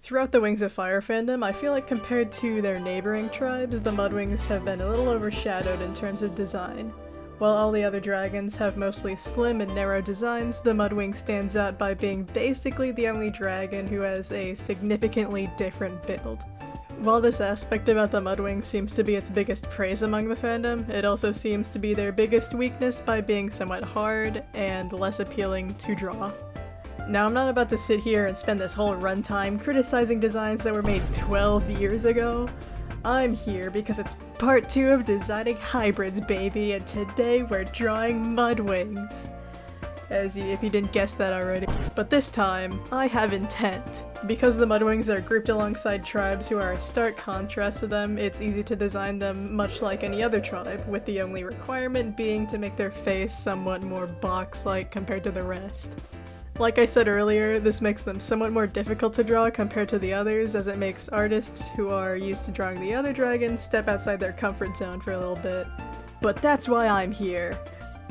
Throughout the Wings of Fire fandom, I feel like compared to their neighboring tribes, the Mudwings have been a little overshadowed in terms of design. While all the other dragons have mostly slim and narrow designs, the Mudwing stands out by being basically the only dragon who has a significantly different build. While this aspect about the Mudwing seems to be its biggest praise among the fandom, it also seems to be their biggest weakness by being somewhat hard and less appealing to draw. Now, I'm not about to sit here and spend this whole runtime criticizing designs that were made 12 years ago. I'm here because it's part 2 of designing hybrids, baby, and today we're drawing Mudwings. If you didn't guess that already. But this time, I have intent. Because the Mudwings are grouped alongside tribes who are a stark contrast to them, it's easy to design them much like any other tribe, with the only requirement being to make their face somewhat more box-like compared to the rest. Like I said earlier, this makes them somewhat more difficult to draw compared to the others, as it makes artists who are used to drawing the other dragons step outside their comfort zone for a little bit. But that's why I'm here.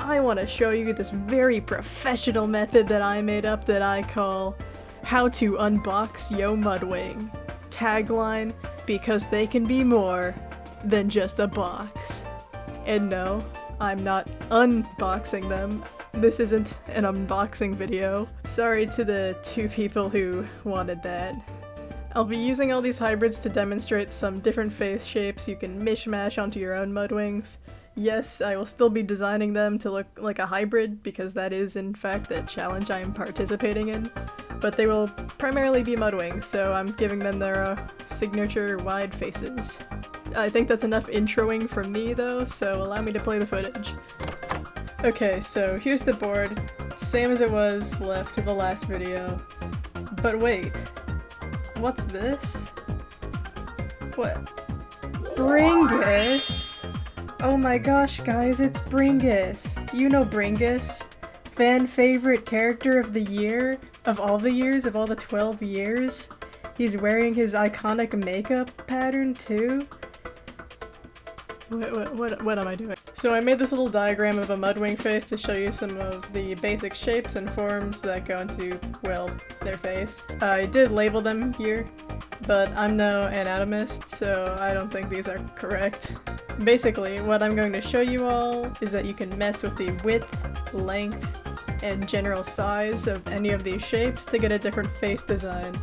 I want to show you this very professional method that I made up that I call How to Unbox Yo Mudwing. Tagline, because they can be more than just a box. And no, I'm not unboxing them. This isn't an unboxing video. Sorry to the 2 people who wanted that. I'll be using all these hybrids to demonstrate some different face shapes you can mishmash onto your own Mudwings. Yes, I will still be designing them to look like a hybrid, because that is in fact the challenge I am participating in. But they will primarily be Mudwings, so I'm giving them their signature wide faces. I think that's enough introing from me though, so allow me to play the footage. Okay, so here's the board, same as it was left to the last video. But wait, what's this? What? Bringus? Oh my gosh guys, it's Bringus! You know Bringus? Fan favorite character of the year? Of all the years? Of all the 12 years? He's wearing his iconic makeup pattern too? What am I doing? So I made this little diagram of a Mudwing face to show you some of the basic shapes and forms that go into, well, their face. I did label them here, but I'm no anatomist, so I don't think these are correct. Basically, what I'm going to show you all is that you can mess with the width, length, and general size of any of these shapes to get a different face design.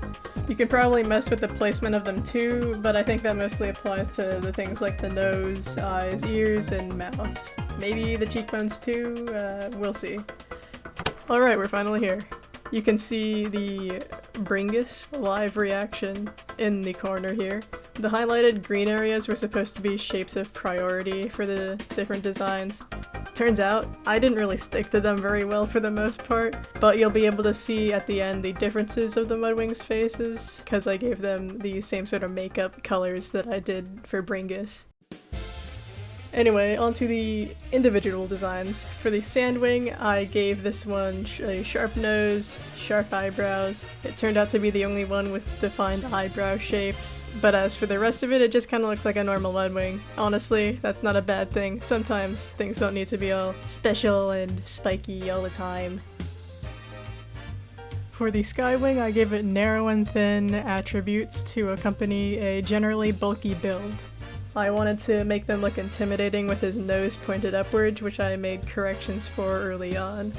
You can probably mess with the placement of them too, but I think that mostly applies to the things like the nose, eyes, ears, and mouth. Maybe the cheekbones too? We'll see. Alright, we're finally here. You can see the Bringus live reaction in the corner here. The highlighted green areas were supposed to be shapes of priority for the different designs. Turns out, I didn't really stick to them very well for the most part, but you'll be able to see at the end the differences of the Mudwings' faces, because I gave them the same sort of makeup colors that I did for Bringus. Anyway, onto the individual designs. For the Sandwing, I gave this one a sharp nose, sharp eyebrows. It turned out to be the only one with defined eyebrow shapes. But as for the rest of it, it just kind of looks like a normal Mudwing. Honestly, that's not a bad thing. Sometimes things don't need to be all special and spiky all the time. For the Skywing, I gave it narrow and thin attributes to accompany a generally bulky build. I wanted to make them look intimidating with his nose pointed upwards, which I made corrections for early on.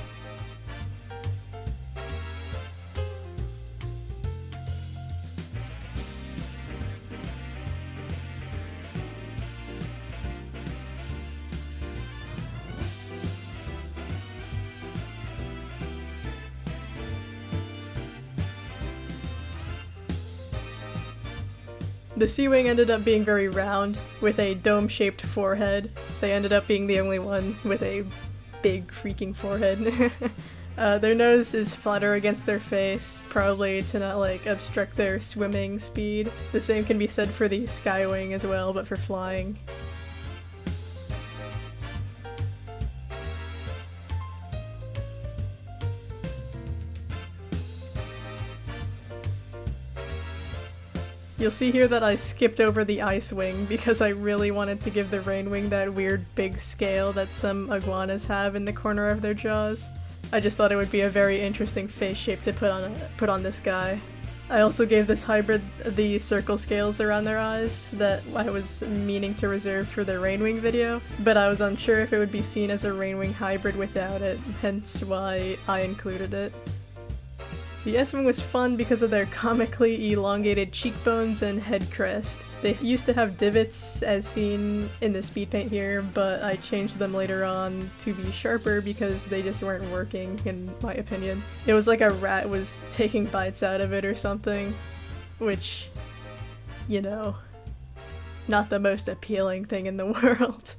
The Sea-Wing ended up being very round, with a dome-shaped forehead. They ended up being the only one with a big freaking forehead. Their nose is flatter against their face, probably to not obstruct their swimming speed. The same can be said for the Skywing as well, but for flying. You'll see here that I skipped over the Ice Wing because I really wanted to give the Rain Wing that weird big scale that some iguanas have in the corner of their jaws. I just thought it would be a very interesting face shape to put on this guy. I also gave this hybrid the circle scales around their eyes that I was meaning to reserve for the Rainwing video, but I was unsure if it would be seen as a Rainwing hybrid without it, hence why I included it. The S-Wing was fun because of their comically elongated cheekbones and head crest. They used to have divots as seen in the speed paint here, but I changed them later on to be sharper because they just weren't working, in my opinion. It was like a rat was taking bites out of it or something, which, you know, not the most appealing thing in the world.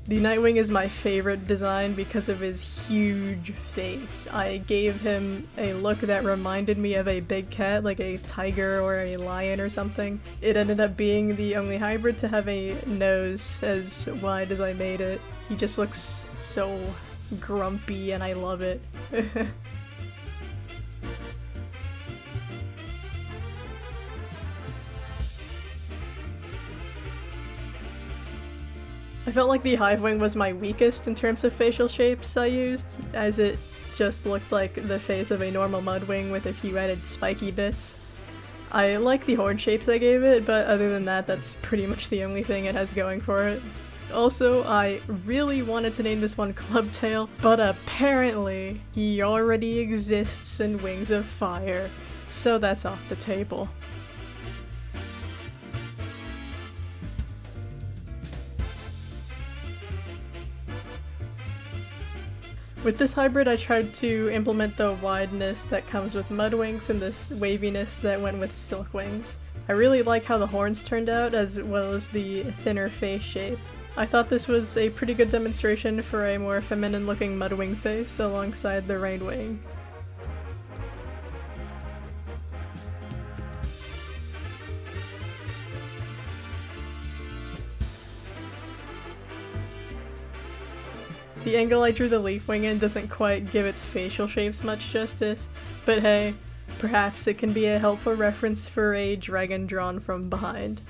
The Nightwing is my favorite design because of his huge face. I gave him a look that reminded me of a big cat, like a tiger or a lion or something. It ended up being the only hybrid to have a nose as wide as I made it. He just looks so grumpy and I love it. I felt like the Hivewing was my weakest in terms of facial shapes I used, as it just looked like the face of a normal Mudwing with a few added spiky bits. I like the horn shapes I gave it, but other than that, that's pretty much the only thing it has going for it. Also, I really wanted to name this one Clubtail, but apparently he already exists in Wings of Fire, so that's off the table. With this hybrid, I tried to implement the wideness that comes with Mudwings and this waviness that went with Silkwings. I really like how the horns turned out, as well as the thinner face shape. I thought this was a pretty good demonstration for a more feminine-looking Mudwing face alongside the Rainwing. The angle I drew the Leafwing in doesn't quite give its facial shapes much justice, but hey, perhaps it can be a helpful reference for a dragon drawn from behind.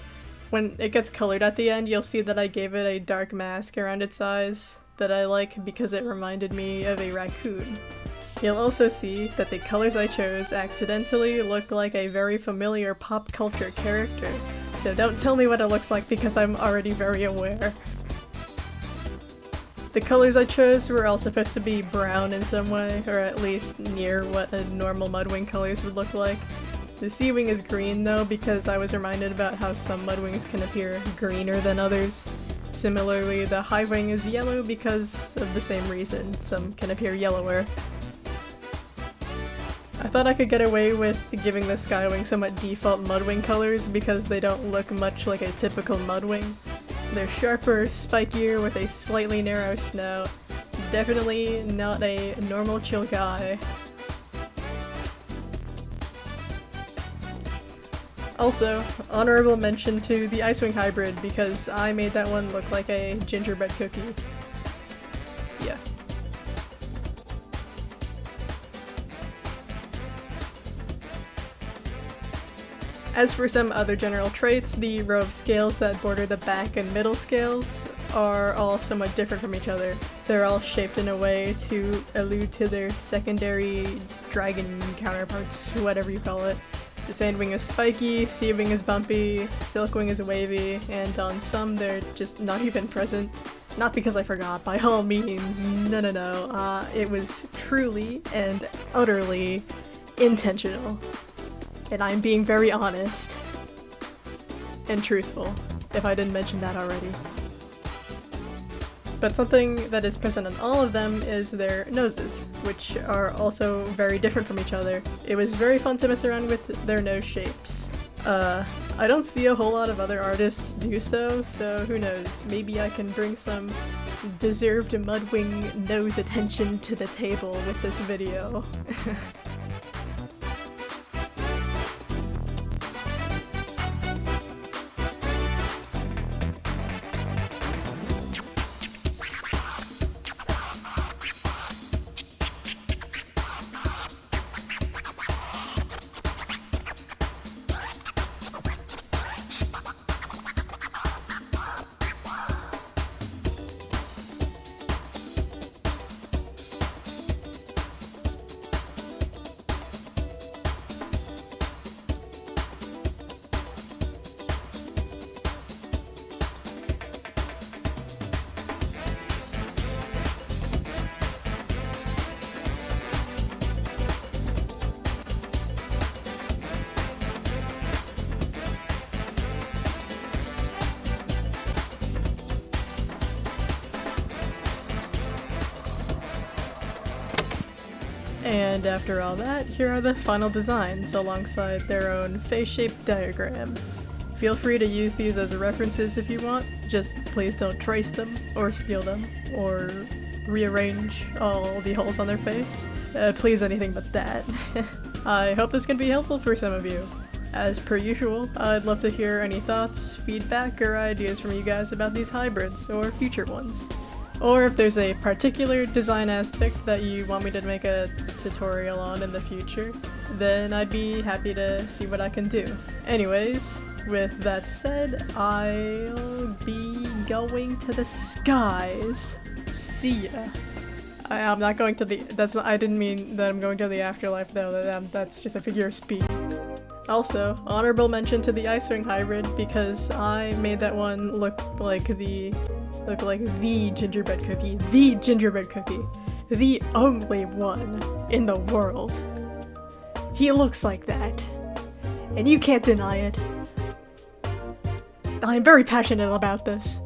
When it gets colored at the end, you'll see that I gave it a dark mask around its eyes that I like because it reminded me of a raccoon. You'll also see that the colors I chose accidentally look like a very familiar pop culture character, so don't tell me what it looks like because I'm already very aware. The colors I chose were all supposed to be brown in some way, or at least near what a normal Mudwing colors would look like. The Sea-Wing is green though, because I was reminded about how some Mudwings can appear greener than others. Similarly, the Hivewing is yellow because of the same reason, some can appear yellower. I thought I could get away with giving the Skywing somewhat default Mudwing colors because they don't look much like a typical Mudwing. They're sharper, spikier, with a slightly narrow snout. Definitely not a normal chill guy. Also, honorable mention to the Icewing hybrid because I made that one look like a gingerbread cookie. Yeah. As for some other general traits, the row of scales that border the back and middle scales are all somewhat different from each other. They're all shaped in a way to allude to their secondary dragon counterparts, whatever you call it. The Sandwing is spiky, Sea-Wing is bumpy, Silkwing is wavy, and on some they're just not even present. Not because I forgot, by all means, no. It was truly and utterly intentional. And I'm being very honest and truthful, if I didn't mention that already. But something that is present on all of them is their noses, which are also very different from each other. It was very fun to mess around with their nose shapes. I don't see a whole lot of other artists do so who knows, maybe I can bring some deserved Mudwing nose attention to the table with this video. And after all that, here are the final designs alongside their own face-shaped diagrams. Feel free to use these as references if you want, just please don't trace them, or steal them, or rearrange all the holes on their face. Please anything but that. I hope this can be helpful for some of you. As per usual, I'd love to hear any thoughts, feedback, or ideas from you guys about these hybrids, or future ones. Or if there's a particular design aspect that you want me to make a tutorial on in the future, then I'd be happy to see what I can do. Anyways, with that said, I'll be going to the skies. See ya. I'm not going to the- I didn't mean that I'm going to the afterlife though, that's just a figure of speech. Also, honorable mention to the Icewing hybrid because I made that one look like the gingerbread cookie. The gingerbread cookie. The only one in the world. He looks like that. And you can't deny it. I'm very passionate about this.